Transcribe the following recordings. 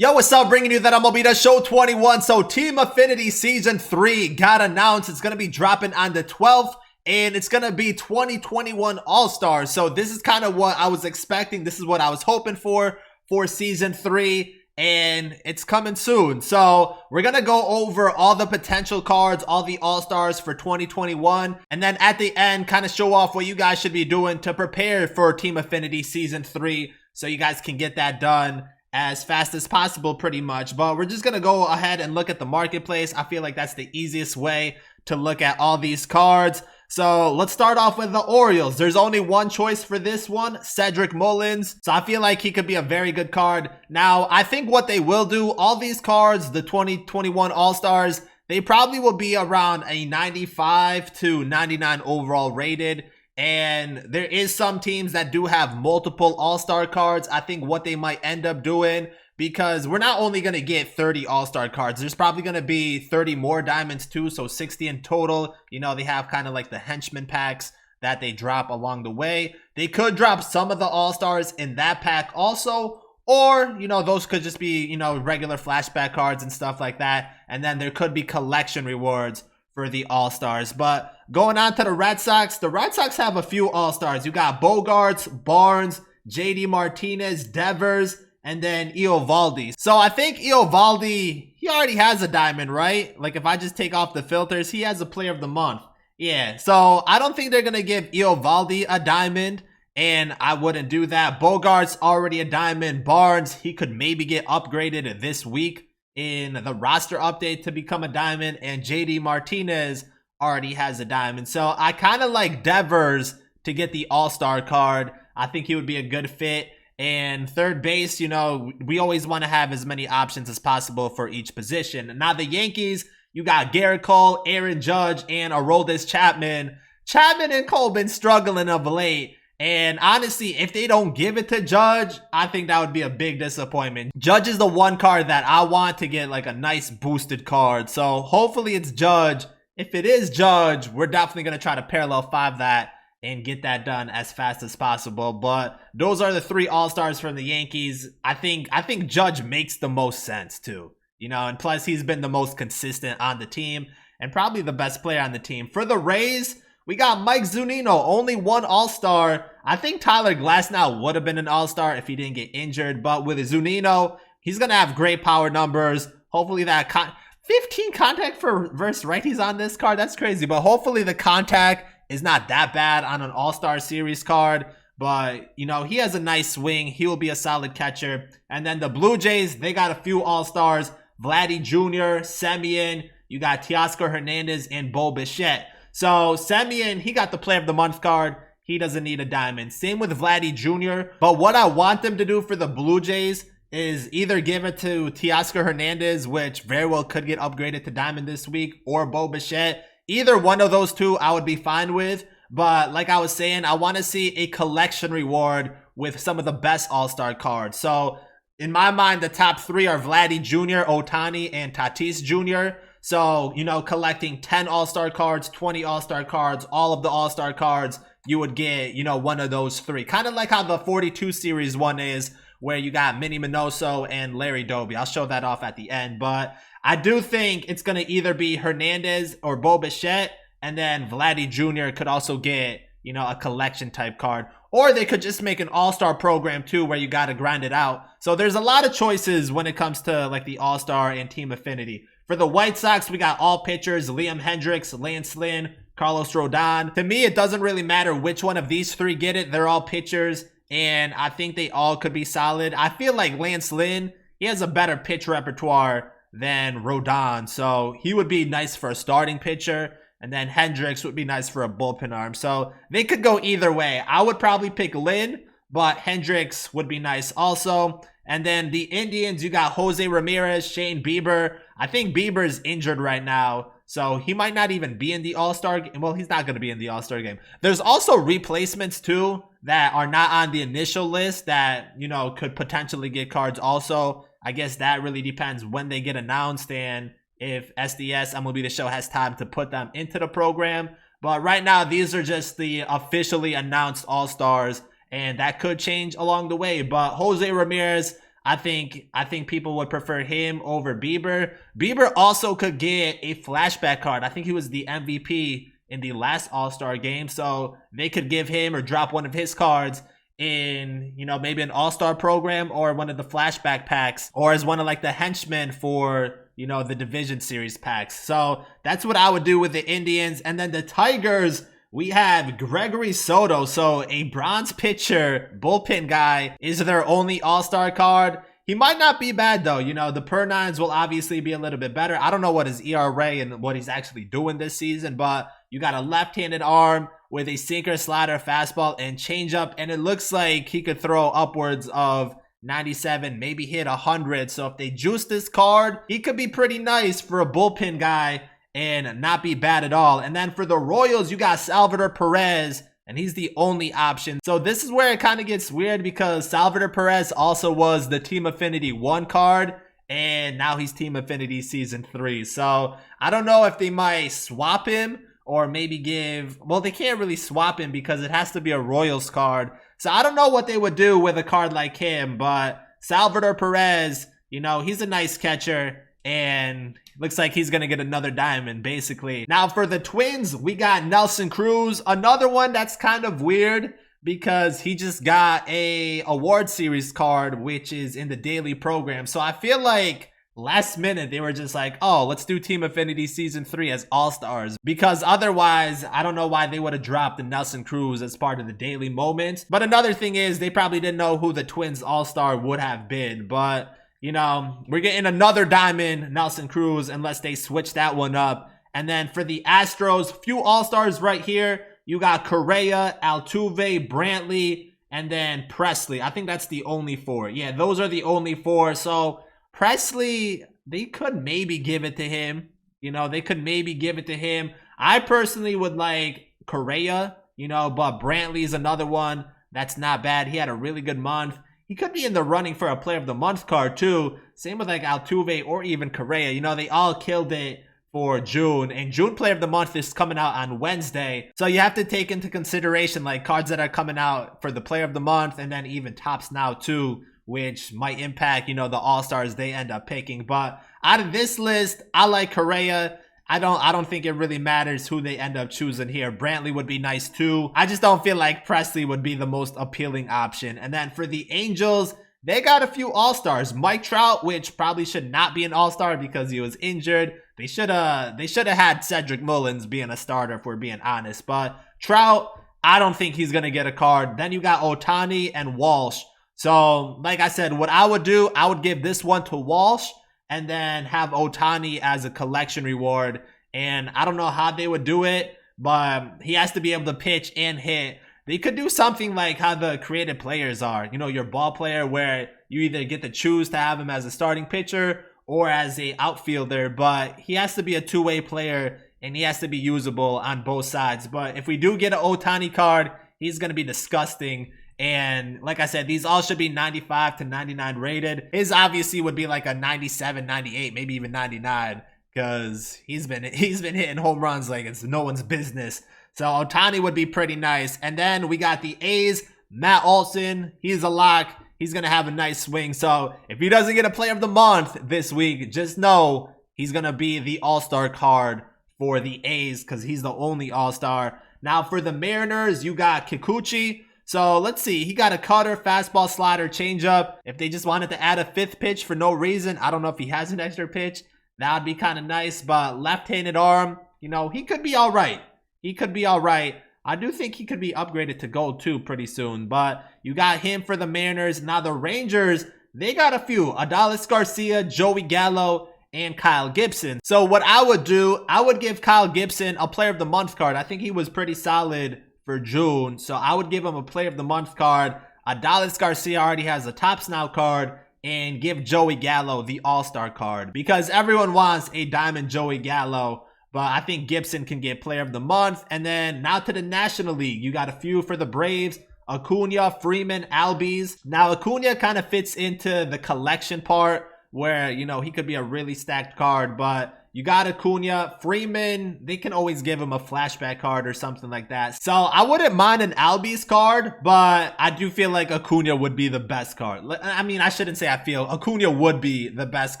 Yo, what's up? Bringing you that MLB The Show 21. So Team Affinity Season 3 got announced. It's going to be dropping on the 12th, and it's going to be 2021 All-Stars. So this is kind of what I was expecting. This is what I was hoping for Season 3, and it's coming soon. So we're going to go over all the potential cards, all the All-Stars for 2021, and then at the end, kind of show off what you guys should be doing to prepare for Team Affinity Season 3 so you guys can get that done as fast as possible pretty much. But we're just gonna go ahead and look at the marketplace. I feel like that's the easiest way to look at all these cards. So let's start off with the Orioles. There's only one choice for this one, Cedric Mullins. So I feel like he could be a very good card. Now, I think what they will do, all these cards, the 2021 All-Stars, they probably will be around a 95 to 99 overall rated. And there is some teams that do have multiple All-Star cards. I think what they might end up doing, because we're not only going to get 30 All-Star cards, there's probably going to be 30 more diamonds too, so 60 in total. You know, they have kind of like the henchman packs that they drop along the way. They could drop some of the All-Stars in that pack also, or, you know, those could just be, you know, regular flashback cards and stuff like that. And then there could be collection rewards for the All-Stars. But going on to the Red Sox have a few All-Stars. You got Bogarts, Barnes, JD Martinez, Devers, and then Eovaldi. So I think Eovaldi, he already has a diamond, right? Like if I just take off the filters, he has a player of the month. Yeah, so I don't think they're going to give Eovaldi a diamond, and I wouldn't do that. Bogarts already a diamond. Barnes, he could maybe get upgraded this week in the roster update to become a diamond, and JD Martinez already has a diamond. So I kind of like Devers to get the All-Star card. I think he would be a good fit. And third base, you know, we always want to have as many options as possible for each position. Now the Yankees, you got Garrett Cole, Aaron Judge, and Aroldis Chapman. Chapman and Cole been struggling of late. And honestly, if they don't give it to Judge, I think that would be a big disappointment. Judge is the one card that I want to get like a nice boosted card. So hopefully it's Judge. If it is Judge, we're definitely going to try to parallel 5 that and get that done as fast as possible. But those are the 3 All-Stars from the Yankees. I think Judge makes the most sense too. You know, and plus he's been the most consistent on the team and probably the best player on the team. For the Rays, we got Mike Zunino, only one All-Star. I think Tyler Glasnow would have been an All-Star if he didn't get injured. But with Zunino, he's going to have great power numbers. Hopefully that 15 contact for versus righties on this card. That's crazy. But hopefully the contact is not that bad on an All-Star Series card. But, you know, he has a nice swing. He will be a solid catcher. And then the Blue Jays, they got a few All-Stars. Vladdy Jr., Semien. You got Teoscar Hernandez and Bo Bichette. So Semien, he got the Player of the Month card. He doesn't need a diamond. Same with Vladdy Jr. But what I want them to do for the Blue Jays is either give it to Teoscar Hernandez, which very well could get upgraded to diamond this week, or Bo Bichette. Either one of those two I would be fine with. But like I was saying, I want to see a collection reward with some of the best All-Star cards. So in my mind, the top 3 are Vladdy Jr., Ohtani, and Tatis Jr. So, you know, collecting 10 All-Star cards, 20 All-Star cards, all of the All-Star cards, you would get, you know, one of those 3. Kind of like how the 42 series one is, where you got Minnie Minoso and Larry Doby. I'll show that off at the end. But I do think it's going to either be Hernandez or Bo Bichette, and then Vladdy Jr. could also get, you know, a collection type card. Or they could just make an All-Star program too, where you got to grind it out. So there's a lot of choices when it comes to like the All-Star and Team Affinity. For the White Sox, we got all pitchers: Liam Hendricks, Lance Lynn, Carlos Rodon. To me, it doesn't really matter which one of these 3 get it. They're all pitchers, and I think they all could be solid. I feel like Lance Lynn, he has a better pitch repertoire than Rodon, so he would be nice for a starting pitcher, and then Hendricks would be nice for a bullpen arm. So they could go either way. I would probably pick Lynn, but Hendricks would be nice also. And then the Indians, you got Jose Ramirez, Shane Bieber. I think Bieber's injured right now, so he might not even be in the All-Star game. Well, he's not going to be in the All-Star game. There's also replacements too that are not on the initial list that, you know, could potentially get cards also. I guess that really depends when they get announced and if SDS MLB The Show has time to put them into the program. But right now, these are just the officially announced All-Stars, and that could change along the way. But Jose Ramirez, I think people would prefer him over Bieber. Bieber also could get a flashback card. I think he was the MVP in the last All-Star game, so they could give him or drop one of his cards in, maybe an All-Star program or one of the flashback packs, or as one of like the henchmen for, the division series packs. So that's what I would do with the Indians. And then the Tigers, we have Gregory Soto. So a bronze pitcher, bullpen guy, is their only All-Star card. He might not be bad though. The per nines will obviously be a little bit better. I don't know what his ERA and what he's actually doing this season, but you got a left-handed arm with a sinker, slider, fastball, and changeup, and it looks like he could throw upwards of 97, maybe hit 100. So if they juice this card, he could be pretty nice for a bullpen guy and not be bad at all. And then for the Royals, you got Salvador Perez, and he's the only option. So this is where it kind of gets weird because Salvador Perez also was the Team Affinity 1 card, and now he's Team Affinity Season 3. So I don't know if they might swap him or maybe they can't really swap him because it has to be a Royals card. So I don't know what they would do with a card like him, but Salvador Perez, he's a nice catcher, and looks like he's going to get another diamond, basically. Now, for the Twins, we got Nelson Cruz, another one that's kind of weird because he just got a award series card, which is in the daily program. So I feel like last minute they were just like, oh, let's do Team Affinity Season 3 as All-Stars, because otherwise I don't know why they would have dropped the Nelson Cruz as part of the daily moments. But another thing is they probably didn't know who the Twins All-Star would have been. But we're getting another diamond Nelson Cruz unless they switch that one up. And then for the Astros, few All-Stars right here. You got Correa, Altuve, Brantley, and then Presley. I think that's the only 4. Yeah, those are the only 4. So Presley, they could maybe give it to him. They could maybe give it to him. I personally would like Correa, but Brantley is another one that's not bad. He had a really good month. He could be in the running for a Player of the Month card too. Same with like Altuve or even Correa. They all killed it for June. And June Player of the Month is coming out on Wednesday. So you have to take into consideration like cards that are coming out for the Player of the Month, and then even Tops Now too, which might impact, the All-Stars they end up picking. But out of this list, I like Correa. I don't think it really matters who they end up choosing here. Brantley would be nice too. I just don't feel like Presley would be the most appealing option. And then for the Angels, they got a few All-Stars. Mike Trout, which probably should not be an All-Star because he was injured. They should have had Cedric Mullins being a starter if we're being honest. But Trout, I don't think he's going to get a card. Then you got Ohtani and Walsh. So, like I said, what I would do, I would give this one to Walsh and then have Ohtani as a collection reward. And I don't know how they would do it, but he has to be able to pitch and hit. They could do something like how the creative players are. Your ball player where you either get to choose to have him as a starting pitcher or as a outfielder, but he has to be a two-way player and he has to be usable on both sides. But if we do get an Ohtani card, he's going to be disgusting. And like I said, these all should be 95 to 99 rated. His obviously would be like a 97, 98, maybe even 99, because he's been hitting home runs like it's no one's business. So Ohtani would be pretty nice. And then we got the A's, Matt Olson. He's a lock. He's going to have a nice swing. So if he doesn't get a Player of the Month this week, just know he's going to be the All-Star card for the A's because he's the only All-Star. Now for the Mariners, you got Kikuchi. So let's see. He got a cutter, fastball, slider, changeup. If they just wanted to add a 5th pitch for no reason, I don't know if he has an extra pitch. That would be kind of nice. But left-handed arm, he could be all right. He could be all right. I do think he could be upgraded to gold too pretty soon. But you got him for the Mariners. Now the Rangers, they got a few. Adolis Garcia, Joey Gallo, and Kyle Gibson. So what I would do, I would give Kyle Gibson a Player of the Month card. I think he was pretty solid for June. So I would give him a Player of the Month card. Adolis Garcia already has a Tops Now card. And give Joey Gallo the All-Star card. Because everyone wants a Diamond Joey Gallo. But I think Gibson can get Player of the Month. And then now to the National League. You got a few for the Braves. Acuna, Freeman, Albies. Now Acuna kind of fits into the collection part where, he could be a really stacked card. But You got Acuna. Freeman, they can always give him a flashback card or something like that. So I wouldn't mind an Albies card, but I do feel like Acuna would be the best card. I mean, I shouldn't say I feel. Acuna would be the best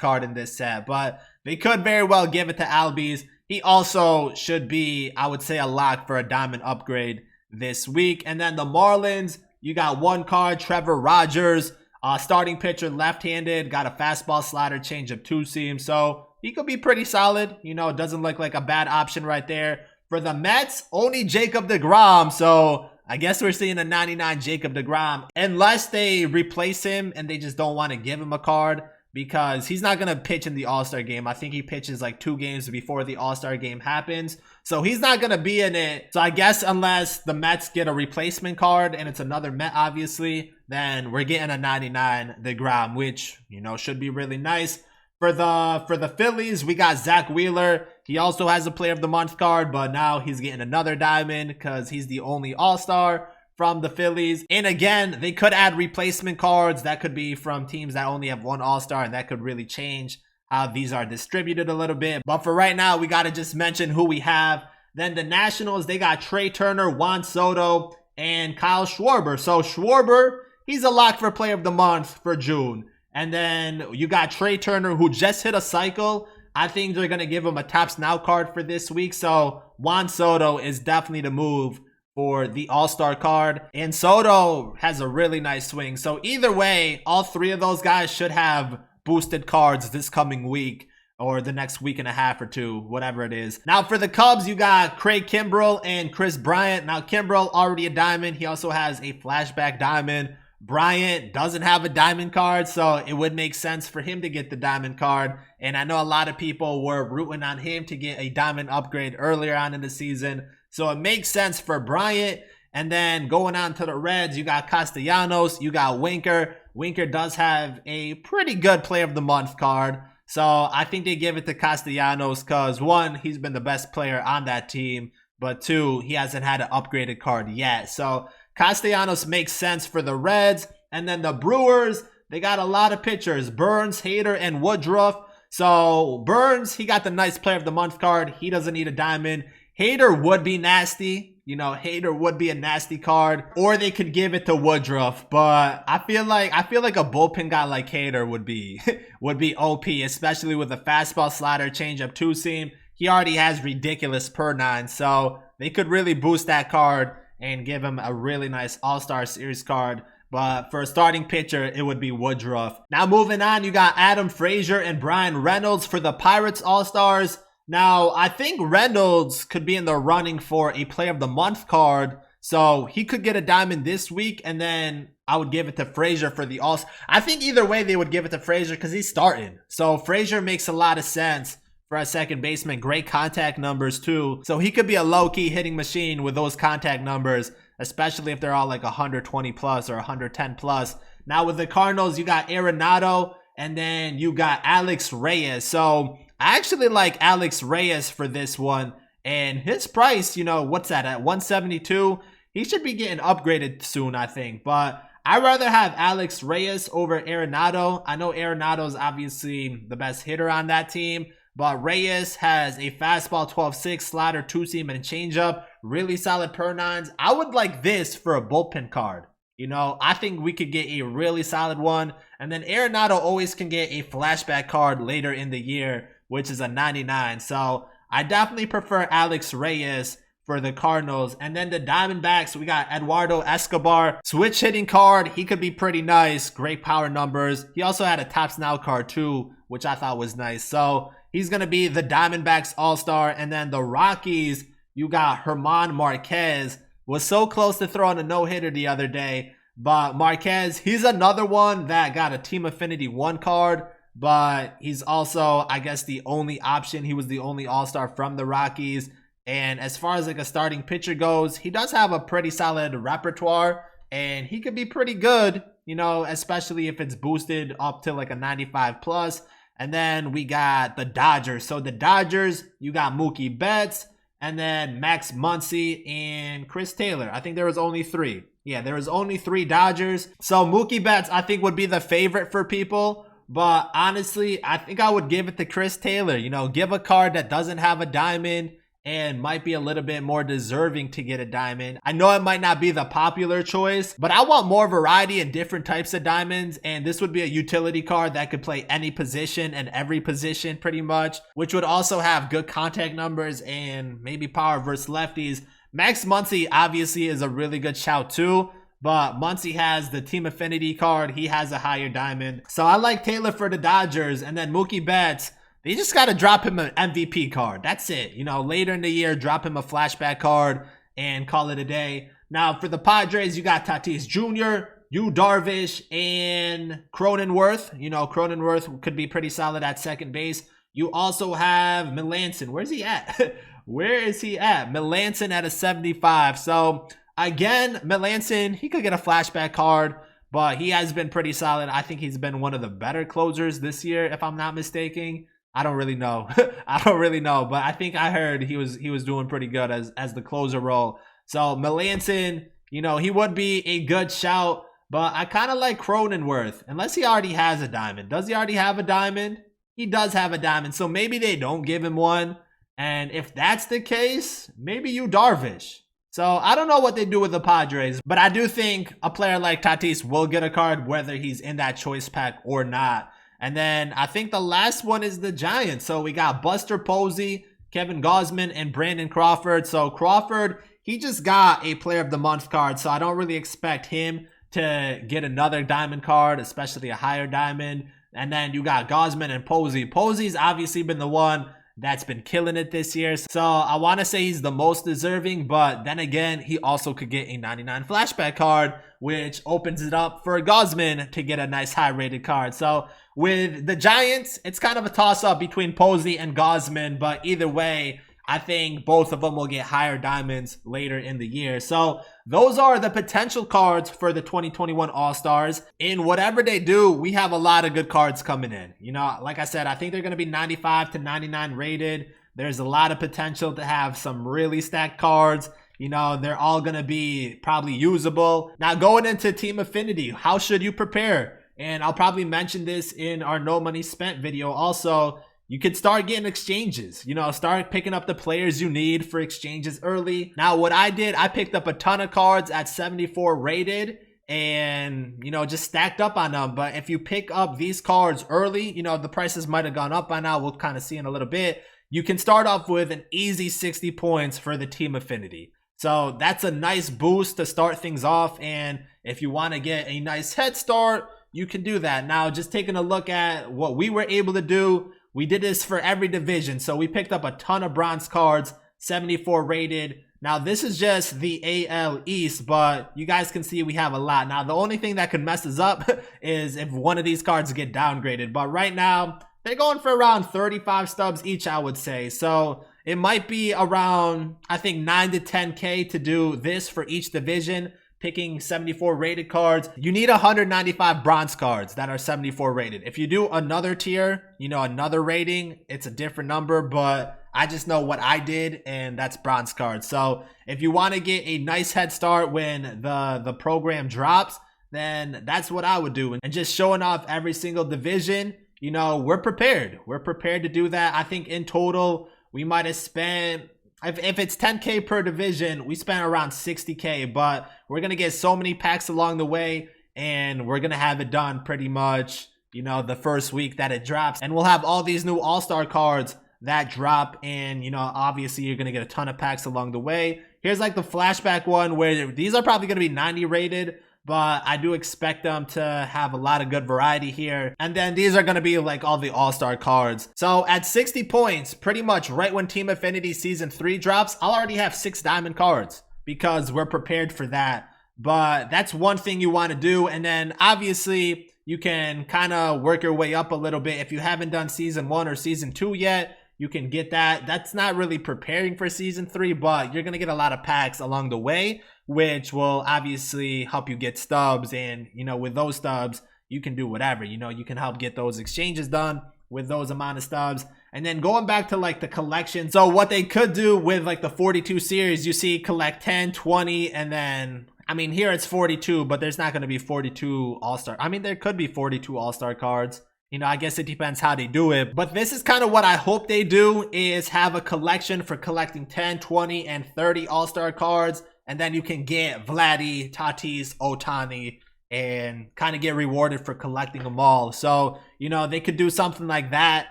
card in this set, but they could very well give it to Albies. He also should be, I would say, a lock for a diamond upgrade this week. And then the Marlins, you got one card, Trevor Rogers, starting pitcher, left-handed, got a fastball, slider, changeup, two-seam. So he could be pretty solid. You know, it doesn't look like a bad option right there. For the Mets, only Jacob deGrom. So I guess we're seeing a 99 Jacob deGrom. Unless they replace him and they just don't want to give him a card, because he's not going to pitch in the All-Star game. I think he pitches like 2 games before the All-Star game happens. So he's not going to be in it. So I guess unless the Mets get a replacement card and it's another Met, obviously, then we're getting a 99 deGrom, which, you know, should be really nice. For the Phillies, we got Zach Wheeler. He also has a Player of the Month card, but now he's getting another diamond because he's the only All-Star from the Phillies. And again, they could add replacement cards. That could be from teams that only have one All-Star, and that could really change how these are distributed a little bit. But for right now, we got to just mention who we have. Then the Nationals, they got Trey Turner, Juan Soto, and Kyle Schwarber. So Schwarber, he's a lock for Player of the Month for June. And then you got Trey Turner, who just hit a cycle. I think they're going to give him a Topps Now card for this week. So Juan Soto is definitely the move for the All-Star card. And Soto has a really nice swing. So either way, all 3 of those guys should have boosted cards this coming week or the next week and a half or 2, whatever it is. Now for the Cubs, you got Craig Kimbrell and Chris Bryant. Now Kimbrell already a diamond. He also has a flashback diamond. Bryant doesn't have a diamond card, so it would make sense for him to get the diamond card. And I know a lot of people were rooting on him to get a diamond upgrade earlier on in the season. So it makes sense for Bryant. And then going on to the Reds, you got Castellanos, you got Winker. Winker does have a pretty good Player of the Month card. So I think they give it to Castellanos because 1, he's been the best player on that team. But 2, he hasn't had an upgraded card yet. So Castellanos makes sense for the Reds. And then the Brewers, they got a lot of pitchers. Burns, Hader, and Woodruff. So Burns, he got the nice Player of the Month card. He doesn't need a diamond. Hader would be nasty. You know, Hader would be a nasty card. Or they could give it to Woodruff. But I feel like a bullpen guy like Hader would be OP, especially with a fastball, slider, changeup, two-seam. He already has ridiculous per 9. So they could really boost that card and give him a really nice All-Star Series card. But for a starting pitcher, it would be Woodruff. Now moving on, you got Adam Frazier and Brian Reynolds for the Pirates All-Stars. Now, I think Reynolds could be in the running for a Player of the Month card. So he could get a diamond this week, and then I would give it to Frazier for the All-Star. I think either way they would give it to Frazier because he's starting. So Frazier makes a lot of sense for a second baseman. Great contact numbers too. So he could be a low-key hitting machine with those contact numbers, especially if they're all like 120 plus or 110 plus. Now with the Cardinals, you got Arenado and then you got Alex Reyes. So I actually like Alex Reyes for this one. And his price, you know, what's that, at 172? He should be getting upgraded soon, I think. But I'd rather have Alex Reyes over Arenado. I know Arenado's obviously the best hitter on that team. But Reyes has a fastball 12-6, slider, two-seam, and a changeup. Really solid per 9s. I would like this for a bullpen card. You know, I think we could get a really solid one. And then Arenado always can get a flashback card later in the year, which is a 99. So I definitely prefer Alex Reyes for the Cardinals. And then the Diamondbacks, we got Eduardo Escobar. Switch hitting card. He could be pretty nice. Great power numbers. He also had a Topps Now card too, which I thought was nice. So he's going to be the Diamondbacks All-Star. And then the Rockies, you got German Marquez. Was so close to throwing a no-hitter the other day. But Marquez, he's another one that got a Team Affinity 1 card. But he's also, I guess, the only option. He was the only All-Star from the Rockies. And as far as like a starting pitcher goes, he does have a pretty solid repertoire. And he could be pretty good, you know, especially if it's boosted up to like a 95 plus. And then we got the Dodgers. So the Dodgers, you got Mookie Betts, and then Max Muncy and Chris Taylor. I think there was only 3. Yeah, there was only 3 Dodgers. So Mookie Betts, I think, would be the favorite for people. But honestly, I think I would give it to Chris Taylor. You know, give a card that doesn't have a diamond and might be a little bit more deserving to get a diamond. I know it might not be the popular choice, but I want more variety and different types of diamonds, and this would be a utility card that could play any position and every position pretty much, which would also have good contact numbers and maybe power versus lefties. Max Muncy obviously is a really good shout too, but Muncy has the Team Affinity card. He has a higher diamond. So I like Taylor for the Dodgers, and then Mookie Betts, they just got to drop him an MVP card. That's it. You know, later in the year, drop him a flashback card and call it a day. Now, for the Padres, you got Tatis Jr., Yu Darvish, and Cronenworth. You know, Cronenworth could be pretty solid at second base. You also have Melanson. Where's he at? Where is he at? Melanson at a 75. So, again, Melanson, he could get a flashback card, but he has been pretty solid. I think he's been one of the better closers this year, if I'm not mistaken. I don't really know. I don't really know, but I think I heard he was doing pretty good as the closer role. So Melanson, you know, he would be a good shout, but I kind of like Cronenworth, unless he already has a diamond. Does he already have a diamond? He does have a diamond, so maybe they don't give him one. And if that's the case, maybe Yu Darvish. So I don't know what they do with the Padres, but I do think a player like Tatis will get a card whether he's in that choice pack or not. And then I think the last one is the Giants. So we got Buster Posey, Kevin Gausman, and Brandon Crawford. So Crawford, he just got a Player of the Month card, so I don't really expect him to get another diamond card, especially a higher diamond. And then you got Gausman and Posey. Posey's obviously been the one that's been killing it this year. So I want to say he's the most deserving, but then again, he also could get a 99 flashback card, which opens it up for Gausman to get a nice high rated card. So with the Giants, it's kind of a toss up between Posey and Gausman, but either way, I think both of them will get higher diamonds later in the year. So those are the potential cards for the 2021 All-Stars. In whatever they do, we have a lot of good cards coming in. You know, like I said, I think they're going to be 95 to 99 rated. There's a lot of potential to have some really stacked cards. You know, they're all going to be probably usable. Now, going into Team Affinity, how should you prepare? And I'll probably mention this in our No Money Spent video also. You could start getting exchanges, you know, start picking up the players you need for exchanges early. Now, what I did, I picked up a ton of cards at 74 rated and, you know, just stacked up on them. But if you pick up these cards early, you know, the prices might have gone up by now. We'll kind of see in a little bit. You can start off with an easy 60 points for the Team Affinity. So that's a nice boost to start things off. And if you want to get a nice head start, you can do that. Now, just taking a look at what we were able to do, we did this for every division. So we picked up a ton of bronze cards, 74 rated. Now this is just the AL East, but you guys can see we have a lot. Now the only thing that could mess us up is if one of these cards get downgraded. But right now, they're going for around 35 stubs each, I would say. So it might be around, I think, 9 to 10K to do this for each division. Picking 74 rated cards. You need 195 bronze cards that are 74 rated. If you do another tier, you know, another rating, it's a different number, but I just know what I did, and that's bronze cards. So if you want to get a nice head start when the program drops, then that's what I would do. And just showing off every single division, you know, we're prepared. We're prepared to do that. I think in total, we might have spent, if it's 10K per division, we spent around 60K, but we're going to get so many packs along the way, and we're going to have it done pretty much, you know, the first week that it drops. And we'll have all these new All-Star cards that drop, and, you know, obviously you're going to get a ton of packs along the way. Here's like the flashback one where these are probably going to be 90 rated, but I do expect them to have a lot of good variety here. And then these are going to be like all the All-Star cards. So at 60 points, pretty much right when Team Affinity Season 3 drops, I'll already have 6 diamond cards because we're prepared for that. But that's one thing you want to do. And then obviously you can kind of work your way up a little bit. If you haven't done Season 1 or Season 2 yet, you can get that. That's not really preparing for Season 3, but you're going to get a lot of packs along the way, which will obviously help you get stubs. And, you know, with those stubs, you can do whatever. You know, you can help get those exchanges done with those amount of stubs. And then going back to like the collection. So what they could do with like the 42 series, you see collect 10, 20, and then, I mean, here it's 42, but there's not going to be 42 All-Star. I mean, there could be 42 All-Star cards. You know, I guess it depends how they do it. But this is kind of what I hope they do, is have a collection for collecting 10, 20, and 30 All-Star cards. And then you can get Vladdy, Tatis, Ohtani, and kind of get rewarded for collecting them all. So, you know, they could do something like that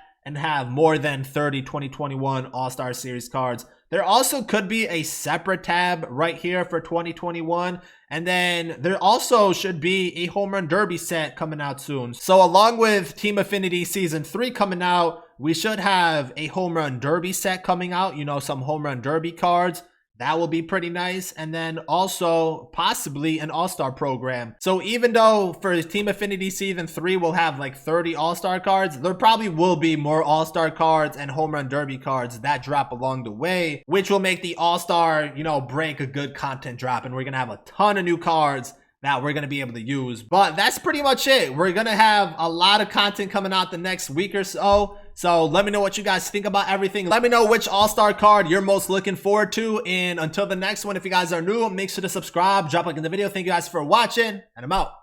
and have more than 30 2021 All-Star Series cards. There also could be a separate tab right here for 2021. And then there also should be a Home Run Derby set coming out soon. So along with Team Affinity Season 3 coming out, we should have a Home Run Derby set coming out. You know, some Home Run Derby cards. That will be pretty nice. And then also possibly an All-Star program. So even though for Team Affinity Season 3 we'll have like 30 All-Star cards, there probably will be more All-Star cards and Home Run Derby cards that drop along the way, which will make the All-Star, you know, break a good content drop. And we're going to have a ton of new cards that we're going to be able to use. But that's pretty much it. We're going to have a lot of content coming out the next week or so. So let me know what you guys think about everything. Let me know which All-Star card you're most looking forward to. And until the next one, if you guys are new, make sure to subscribe, drop a like in the video. Thank you guys for watching, and I'm out.